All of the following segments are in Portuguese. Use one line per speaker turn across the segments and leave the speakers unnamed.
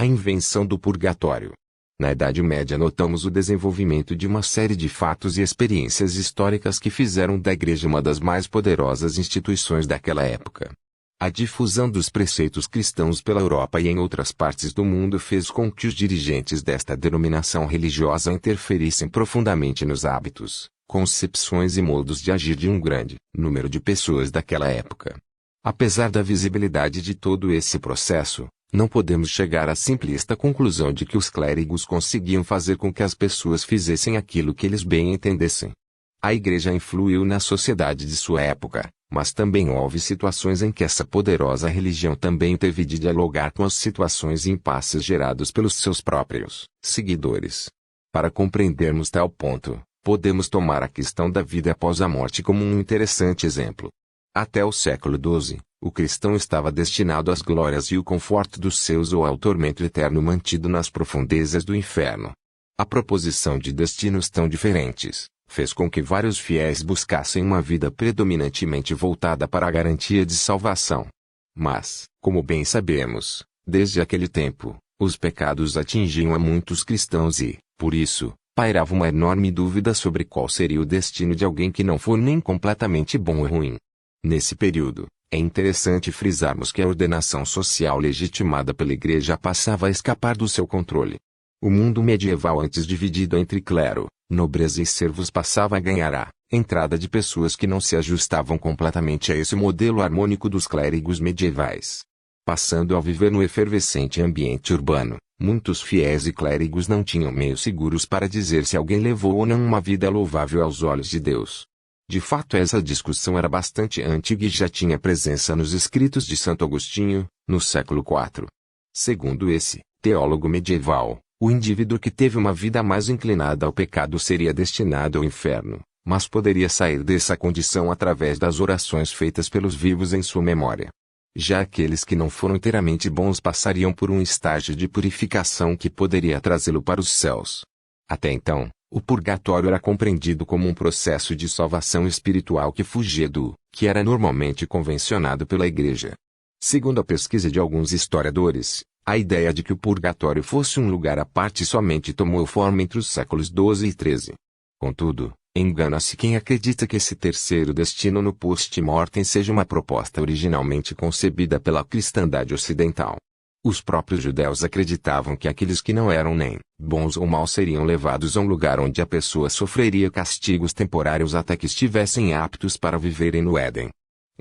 A invenção do purgatório. Na Idade Média notamos o desenvolvimento de uma série de fatos e experiências históricas que fizeram da Igreja uma das mais poderosas instituições daquela época. A difusão dos preceitos cristãos pela Europa e em outras partes do mundo fez com que os dirigentes desta denominação religiosa interferissem profundamente nos hábitos, concepções e modos de agir de um grande número de pessoas daquela época. Apesar da visibilidade de todo esse processo, não podemos chegar à simplista conclusão de que os clérigos conseguiam fazer com que as pessoas fizessem aquilo que eles bem entendessem. A Igreja influiu na sociedade de sua época, mas também houve situações em que essa poderosa religião também teve de dialogar com as situações e impasses gerados pelos seus próprios seguidores. Para compreendermos tal ponto, podemos tomar a questão da vida após a morte como um interessante exemplo. Até o século XII, o cristão estava destinado às glórias e o conforto dos seus ou ao tormento eterno mantido nas profundezas do inferno. A proposição de destinos tão diferentes fez com que vários fiéis buscassem uma vida predominantemente voltada para a garantia de salvação. Mas, como bem sabemos, desde aquele tempo, os pecados atingiam a muitos cristãos e, por isso, pairava uma enorme dúvida sobre qual seria o destino de alguém que não for nem completamente bom ou ruim. Nesse período, é interessante frisarmos que a ordenação social legitimada pela Igreja passava a escapar do seu controle. O mundo medieval antes dividido entre clero, nobreza e servos passava a ganhar a entrada de pessoas que não se ajustavam completamente a esse modelo harmônico dos clérigos medievais. Passando a viver no efervescente ambiente urbano, muitos fiéis e clérigos não tinham meios seguros para dizer se alguém levou ou não uma vida louvável aos olhos de Deus. De fato, essa discussão era bastante antiga e já tinha presença nos escritos de Santo Agostinho, no século IV. Segundo esse teólogo medieval, o indivíduo que teve uma vida mais inclinada ao pecado seria destinado ao inferno, mas poderia sair dessa condição através das orações feitas pelos vivos em sua memória. Já aqueles que não foram inteiramente bons passariam por um estágio de purificação que poderia trazê-lo para os céus. Até então, o purgatório era compreendido como um processo de salvação espiritual que fugia do que era normalmente convencionado pela Igreja. Segundo a pesquisa de alguns historiadores, a ideia de que o purgatório fosse um lugar à parte somente tomou forma entre os séculos XII e XIII. Contudo, engana-se quem acredita que esse terceiro destino no post-mortem seja uma proposta originalmente concebida pela cristandade ocidental. Os próprios judeus acreditavam que aqueles que não eram nem bons ou maus seriam levados a um lugar onde a pessoa sofreria castigos temporários até que estivessem aptos para viverem no Éden.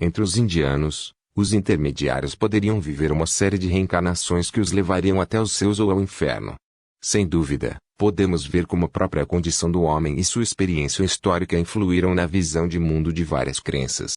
Entre os indianos, os intermediários poderiam viver uma série de reencarnações que os levariam até os céus ou ao inferno. Sem dúvida, podemos ver como a própria condição do homem e sua experiência histórica influíram na visão de mundo de várias crenças.